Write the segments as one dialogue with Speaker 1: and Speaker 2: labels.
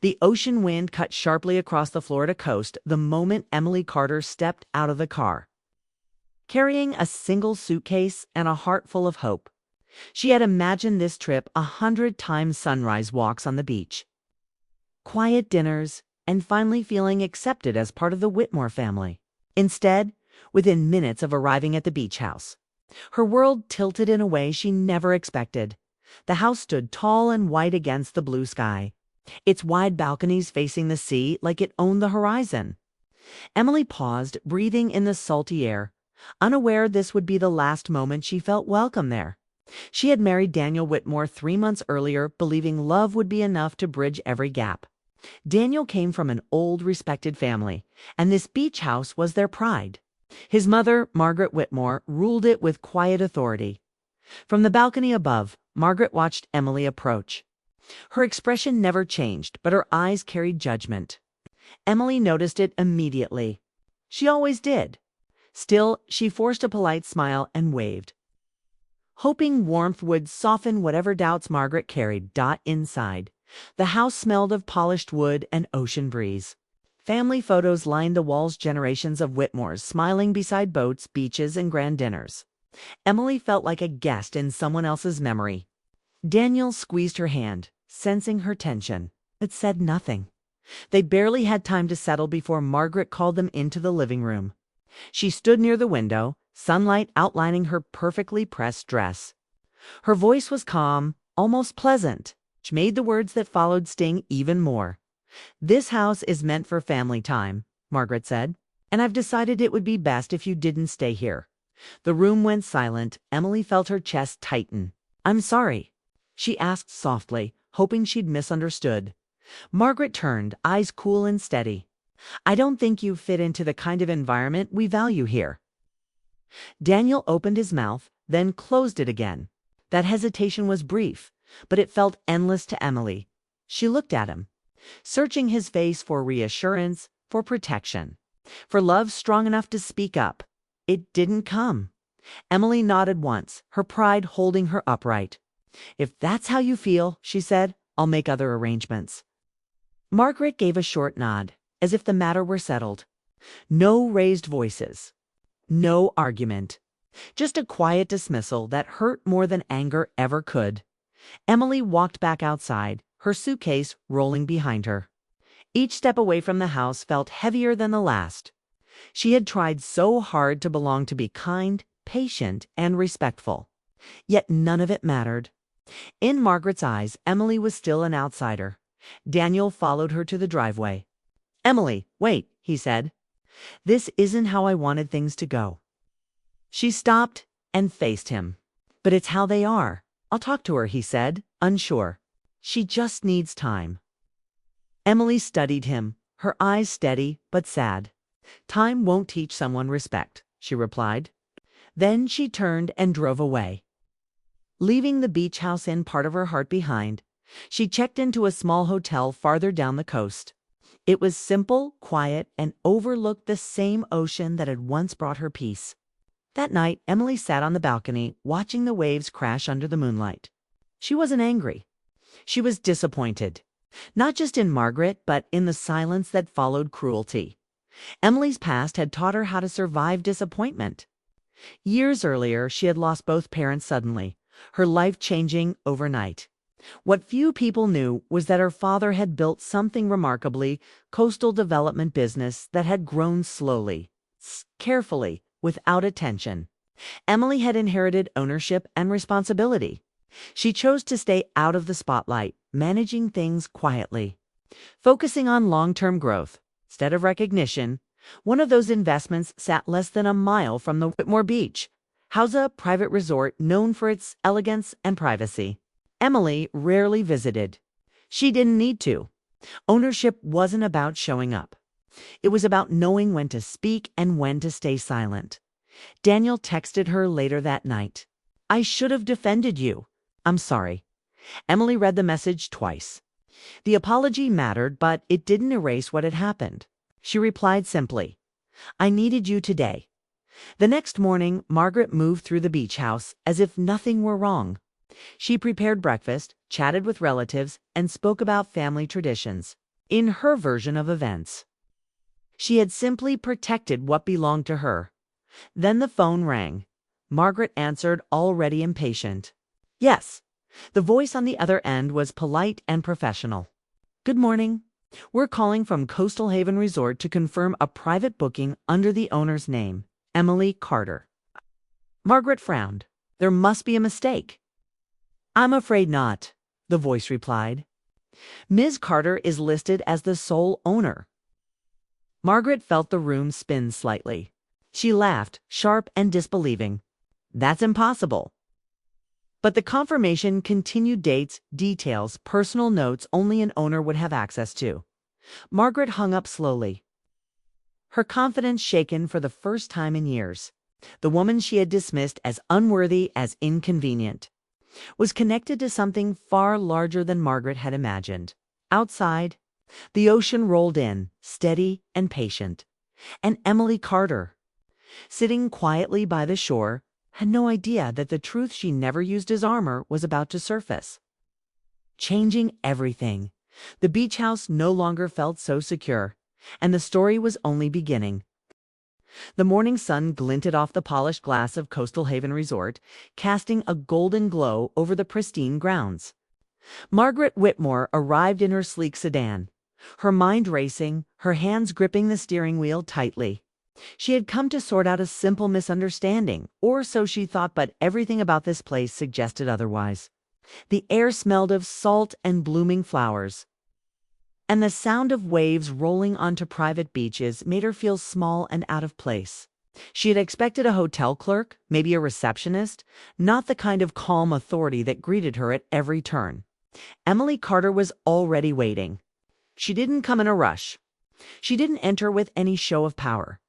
Speaker 1: The ocean wind cut sharply across the Florida coast the moment Emily Carter stepped out of the car, carrying a single suitcase and a heart full of hope. She had imagined this trip 100 times: sunrise walks on the beach, quiet dinners, and finally feeling accepted as part of the Whitmore family. Instead, within minutes of arriving at the beach house, her world tilted in a way she never expected. The house stood tall and white against the blue sky, its wide balconies facing the sea like it owned the horizon. Emily paused, breathing in the salty air, unaware this would be the last moment she felt welcome there. She had married Daniel Whitmore 3 months earlier, believing love would be enough to bridge every gap. Daniel came from an old, respected family, and this beach house was their pride. His mother, Margaret Whitmore, ruled it with quiet authority. From the balcony above, Margaret watched Emily approach. Her expression never changed, but her eyes carried judgment. Emily noticed it immediately. She always did. Still, she forced a polite smile and waved, hoping warmth would soften whatever doubts Margaret carried. Inside, the house smelled of polished wood and ocean breeze. Family photos lined the walls, generations of Whitmores smiling beside boats, beaches, and grand dinners. Emily felt like a guest in someone else's memory. Daniel squeezed her hand, sensing her tension, but said nothing. They barely had time to settle before Margaret called them into the living room. She stood near the window, sunlight outlining her perfectly pressed dress. Her voice was calm, almost pleasant, which made the words that followed sting even more. "This house is meant for family time," Margaret said, "and I've decided it would be best if you didn't stay here." The room went silent. Emily felt her chest tighten. "I'm sorry," she asked softly, hoping she'd misunderstood. Margaret turned, eyes cool and steady. "I don't think you fit into the kind of environment we value here." Daniel opened his mouth, then closed it again. That hesitation was brief, but it felt endless to Emily. She looked at him, searching his face for reassurance, for protection, for love strong enough to speak up. It didn't come. Emily nodded once, her pride holding her upright. "If that's how you feel," she said, "I'll make other arrangements." Margaret gave a short nod, as if the matter were settled. No raised voices, no argument, just a quiet dismissal that hurt more than anger ever could. Emily walked back outside, her suitcase rolling behind her. Each step away from the house felt heavier than the last. She had tried so hard to belong, to be kind, patient, and respectful. Yet none of it mattered. In Margaret's eyes, Emily was still an outsider. Daniel followed her to the driveway. "Emily, wait," he said. "This isn't how I wanted things to go." She stopped and faced him. "But it's how they are." "I'll talk to her," he said, unsure. "She just needs time." Emily studied him, her eyes steady but sad. "Time won't teach someone respect," she replied. Then she turned and drove away. Leaving the beach house in part of her heart behind, she checked into a small hotel farther down the coast. It was simple, quiet, and overlooked the same ocean that had once brought her peace. That night, Emily sat on the balcony, watching the waves crash under the moonlight. She wasn't angry. She was disappointed. Not just in Margaret, but in the silence that followed cruelty. Emily's past had taught her how to survive disappointment. Years earlier, she had lost both parents suddenly, her life changing overnight. What few people knew was that her father had built something remarkably, coastal development business that had grown slowly, carefully, without attention. Emily had inherited ownership and responsibility. She chose to stay out of the spotlight, managing things quietly, focusing on long-term growth instead of recognition. One of those investments sat less than a mile from the Whitmore Beach, a private resort known for its elegance and privacy. Emily rarely visited. She didn't need to. Ownership wasn't about showing up. It was about knowing when to speak and when to stay silent. Daniel texted her later that night. "I should have defended you. I'm sorry." Emily read the message twice. The apology mattered, but it didn't erase what had happened. She replied simply, "I needed you today." The next morning, Margaret moved through the beach house as if nothing were wrong. She prepared breakfast, chatted with relatives, and spoke about family traditions. in her version of events. She had simply protected what belonged to her. Then the phone rang. Margaret answered, already impatient. Yes. The voice on the other end was polite and professional. Good morning. We're calling from Coastal Haven Resort to confirm a private booking under the owner's name, Emily Carter. Margaret frowned. There must be a mistake. I'm afraid not, the voice replied. Ms. Carter is listed as the sole owner. Margaret felt the room spin slightly. She laughed, sharp and disbelieving. That's impossible. But the confirmation continued dates, details, personal notes only an owner would have access to. Margaret hung up slowly, her confidence shaken for the first time in years. The woman she had dismissed as unworthy, as inconvenient, was connected to something far larger than Margaret had imagined. Outside, the ocean rolled in, steady and patient. And Emily Carter, sitting quietly by the shore, had no idea that the truth she never used as armor was about to surface. Changing everything. The beach house no longer felt so secure, and the story was only beginning. The morning sun glinted off the polished glass of Coastal Haven Resort, casting a golden glow over the pristine grounds. Margaret Whitmore arrived in her sleek sedan, her mind racing, her hands gripping the steering wheel tightly. She had come to sort out a simple misunderstanding, or so she thought, but everything about this place suggested otherwise. The air smelled of salt and blooming flowers, and the sound of waves rolling onto private beaches made her feel small and out of place. She had expected a hotel clerk, maybe a receptionist, not the kind of calm authority that greeted her at every turn. Emily Carter was already waiting. She didn't come in a rush. She didn't enter with any show of power.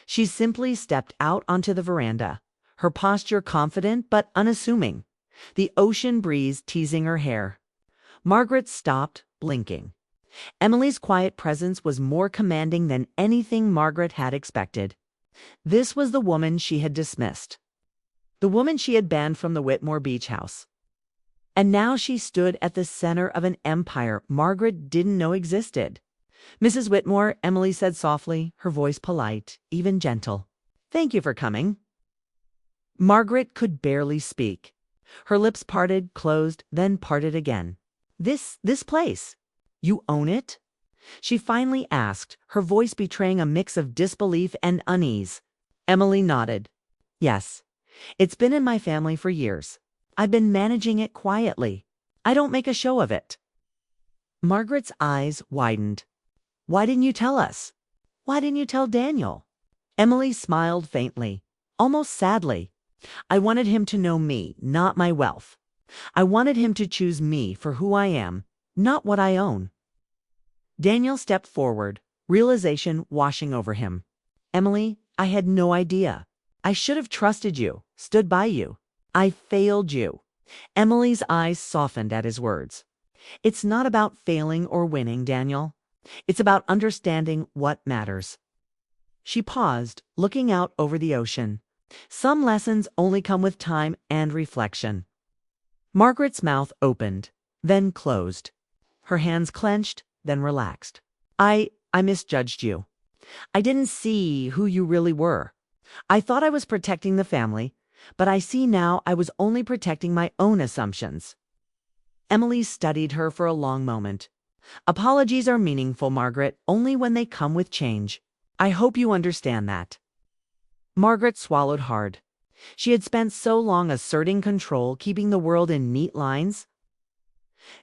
Speaker 1: She simply stepped out onto the veranda, her posture confident but unassuming, the ocean breeze teasing her hair. Margaret stopped, blinking. Emily's quiet presence was more commanding than anything Margaret had expected. This was the woman she had dismissed, the woman she had banned from the Whitmore Beach House. And now she stood at the center of an empire Margaret didn't know existed. Mrs. Whitmore, Emily said softly, her voice polite, even gentle. Thank you for coming. Margaret could barely speak. Her lips parted, closed, then parted again. This place, you own it? She finally asked, her voice betraying a mix of disbelief and unease. Emily nodded. Yes, it's been in my family for years. I've been managing it quietly. I don't make a show of it. Margaret's eyes widened. Why didn't you tell us? Why didn't you tell Daniel? Emily smiled faintly, almost sadly. I wanted him to know me, not my wealth. I wanted him to choose me for who I am, not what I own. Daniel stepped forward, realization washing over him. Emily, I had no idea. I should have trusted you, stood by you. I failed you. Emily's eyes softened at his words. It's not about failing or winning, Daniel. It's about understanding what matters. She paused, looking out over the ocean. Some lessons only come with time and reflection. Margaret's mouth opened, then closed. Her hands clenched, then relaxed. I misjudged you. I didn't see who you really were. I thought I was protecting the family, but I see now I was only protecting my own assumptions. Emily studied her for a long moment. Apologies are meaningful, Margaret, only when they come with change. I hope you understand that. Margaret swallowed hard. She had spent so long asserting control, keeping the world in neat lines,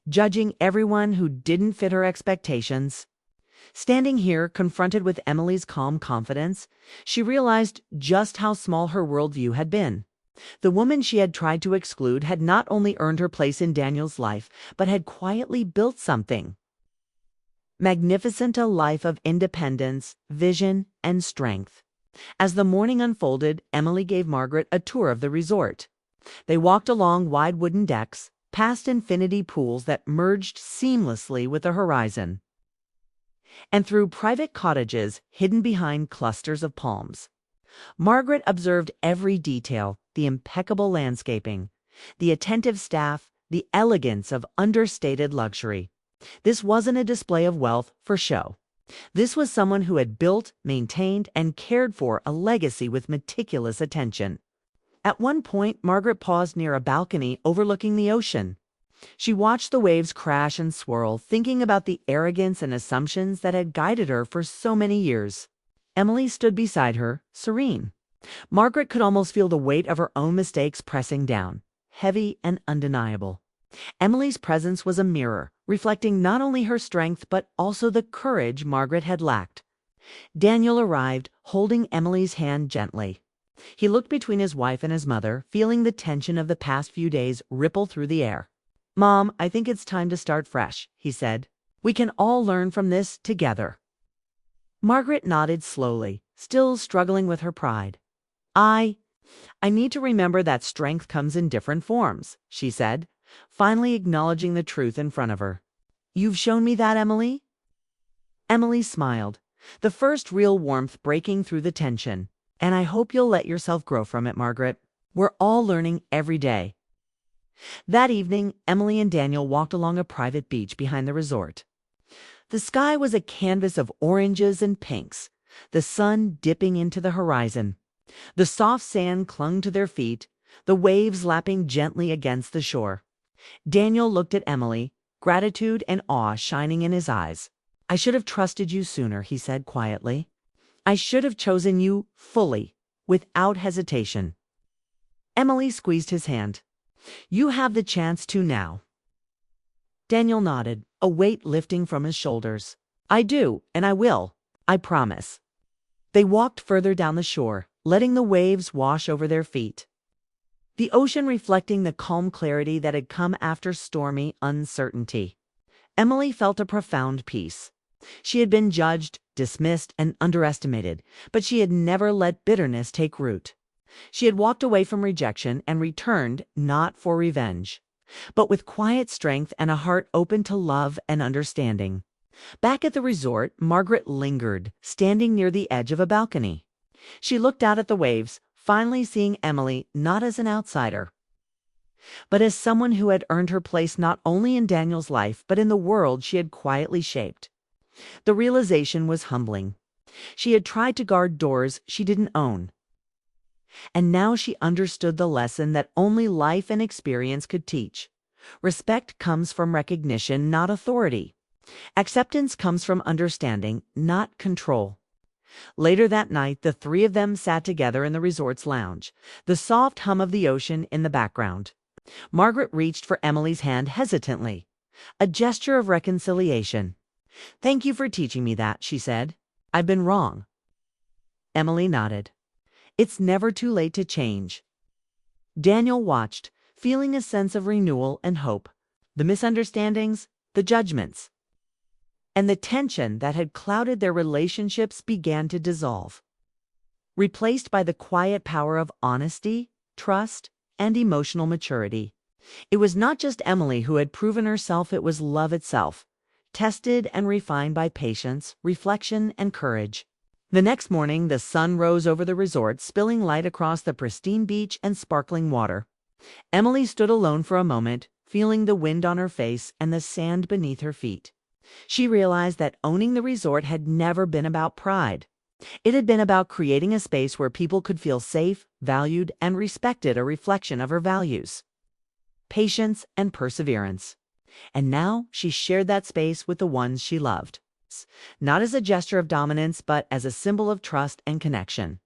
Speaker 1: judging everyone who didn't fit her expectations. Standing here, confronted with Emily's calm confidence, she realized just how small her worldview had been. The woman she had tried to exclude had not only earned her place in Daniel's life, but had quietly built something magnificent, a life of independence, vision, and strength. As the morning unfolded, Emily gave Margaret a tour of the resort. They walked along wide wooden decks, past infinity pools that merged seamlessly with the horizon, and through private cottages hidden behind clusters of palms. Margaret observed every detail, the impeccable landscaping, the attentive staff, the elegance of understated luxury. This wasn't a display of wealth for show. This was someone who had built, maintained, and cared for a legacy with meticulous attention. At one point, Margaret paused near a balcony overlooking the ocean. She watched the waves crash and swirl, thinking about the arrogance and assumptions that had guided her for so many years. Emily stood beside her, serene. Margaret could almost feel the weight of her own mistakes pressing down, heavy and undeniable. Emily's presence was a mirror, reflecting not only her strength but also the courage Margaret had lacked. Daniel arrived, holding Emily's hand gently. He looked between his wife and his mother, feeling the tension of the past few days ripple through the air. "Mom, I think it's time to start fresh," he said. "We can all learn from this together." Margaret nodded slowly, still struggling with her pride. I need to remember that strength comes in different forms," she said, finally acknowledging the truth in front of her. "You've shown me that, Emily?" Emily smiled, the first real warmth breaking through the tension. "And I hope you'll let yourself grow from it, Margaret. We're all learning every day." That evening, Emily and Daniel walked along a private beach behind the resort. The sky was a canvas of oranges and pinks, the sun dipping into the horizon. The soft sand clung to their feet, the waves lapping gently against the shore. Daniel looked at Emily, gratitude and awe shining in his eyes. "I should have trusted you sooner," he said quietly. "I should have chosen you fully, without hesitation." Emily squeezed his hand. "You have the chance to now." Daniel nodded, a weight lifting from his shoulders. "I do, and I will. I promise." They walked further down the shore, letting the waves wash over their feet. The ocean reflecting the calm clarity that had come after stormy uncertainty. Emily felt a profound peace. She had been judged, dismissed, and underestimated, but she had never let bitterness take root. She had walked away from rejection and returned not for revenge, but with quiet strength and a heart open to love and understanding. Back at the resort, Margaret lingered, standing near the edge of a balcony. She looked out at the waves, finally seeing Emily not as an outsider, but as someone who had earned her place not only in Daniel's life, but in the world she had quietly shaped. The realization was humbling. She had tried to guard doors she didn't own. And now she understood the lesson that only life and experience could teach. Respect comes from recognition, not authority. Acceptance comes from understanding, not control. Later that night, the three of them sat together in the resort's lounge, the soft hum of the ocean in the background. Margaret reached for Emily's hand hesitantly, a gesture of reconciliation. "Thank you for teaching me that," she said. "I've been wrong." Emily nodded. "It's never too late to change." Daniel watched, feeling a sense of renewal and hope. The misunderstandings, the judgments, and the tension that had clouded their relationships began to dissolve, replaced by the quiet power of honesty, trust, and emotional maturity. It was not just Emily who had proven herself, it was love itself, tested and refined by patience, reflection, and courage. The next morning, the sun rose over the resort, spilling light across the pristine beach and sparkling water. Emily stood alone for a moment, feeling the wind on her face and the sand beneath her feet. She realized that owning the resort had never been about pride. It had been about creating a space where people could feel safe, valued, and respected, a reflection of her values, patience, and perseverance. And now she shared that space with the ones she loved, not as a gesture of dominance, but as a symbol of trust and connection.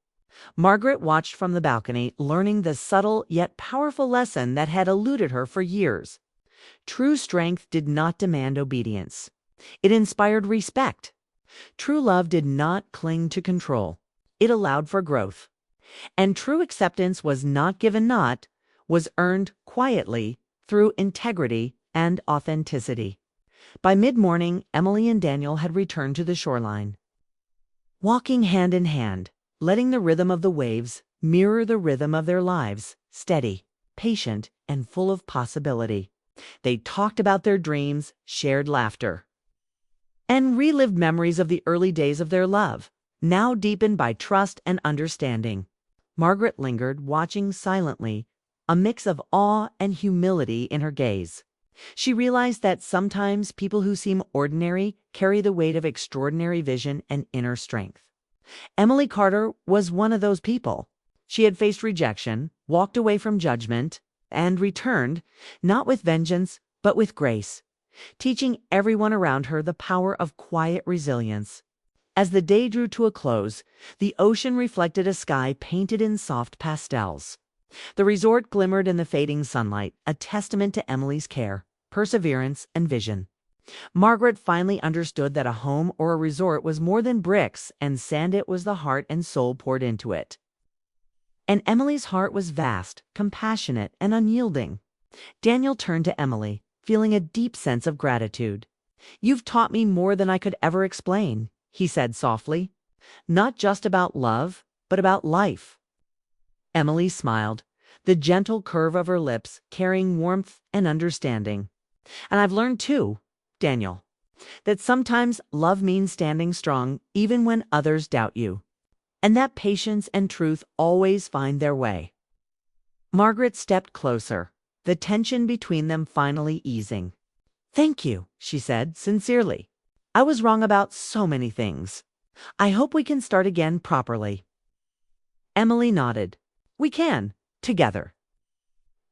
Speaker 1: Margaret watched from the balcony, learning the subtle yet powerful lesson that had eluded her for years. True strength did not demand obedience. It inspired respect. True love did not cling to control. It allowed for growth. And true acceptance was not given was earned quietly through integrity and authenticity. By mid-morning, Emily and Daniel had returned to the shoreline, walking hand in hand, letting the rhythm of the waves mirror the rhythm of their lives, steady, patient, and full of possibility. They talked about their dreams, shared laughter, and relived memories of the early days of their love, now deepened by trust and understanding. Margaret lingered, watching silently, a mix of awe and humility in her gaze. She realized that sometimes people who seem ordinary carry the weight of extraordinary vision and inner strength. Emily Carter was one of those people. She had faced rejection, walked away from judgment, and returned, not with vengeance, but with grace, teaching everyone around her the power of quiet resilience. As the day drew to a close, the ocean reflected a sky painted in soft pastels. The resort glimmered in the fading sunlight, a testament to Emily's care, perseverance, and vision. Margaret finally understood that a home or a resort was more than bricks and sand. It was the heart and soul poured into it. And Emily's heart was vast, compassionate, and unyielding. Daniel turned to Emily, feeling a deep sense of gratitude. "You've taught me more than I could ever explain," he said softly. "Not just about love, but about life." Emily smiled, the gentle curve of her lips carrying warmth and understanding. "And I've learned too, Daniel, that sometimes love means standing strong even when others doubt you, and that patience and truth always find their way." Margaret stepped closer, the tension between them finally easing. "Thank you," she said sincerely. "I was wrong about so many things. I hope we can start again properly." Emily nodded. "We can, together."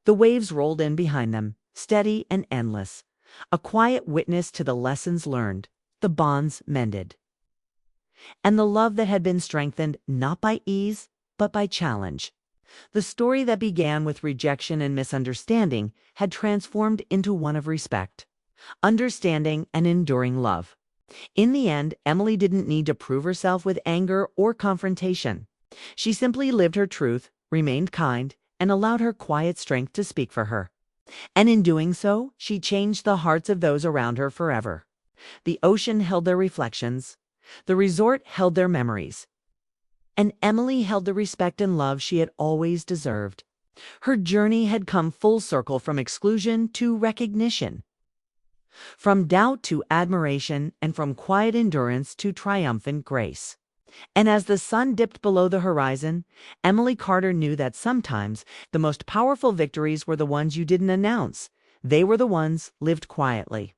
Speaker 1: The waves rolled in behind them, steady and endless, a quiet witness to the lessons learned, the bonds mended, and the love that had been strengthened not by ease, but by challenge. The story that began with rejection and misunderstanding had transformed into one of respect, understanding, and enduring love. In the end, Emily didn't need to prove herself with anger or confrontation. She simply lived her truth, remained kind, and allowed her quiet strength to speak for her. And in doing so, she changed the hearts of those around her forever. The ocean held their reflections, the resort held their memories, and Emily held the respect and love she had always deserved. Her journey had come full circle, from exclusion to recognition, from doubt to admiration, and from quiet endurance to triumphant grace. And as the sun dipped below the horizon, Emily Carter knew that sometimes the most powerful victories were the ones you didn't announce. They were the ones lived quietly.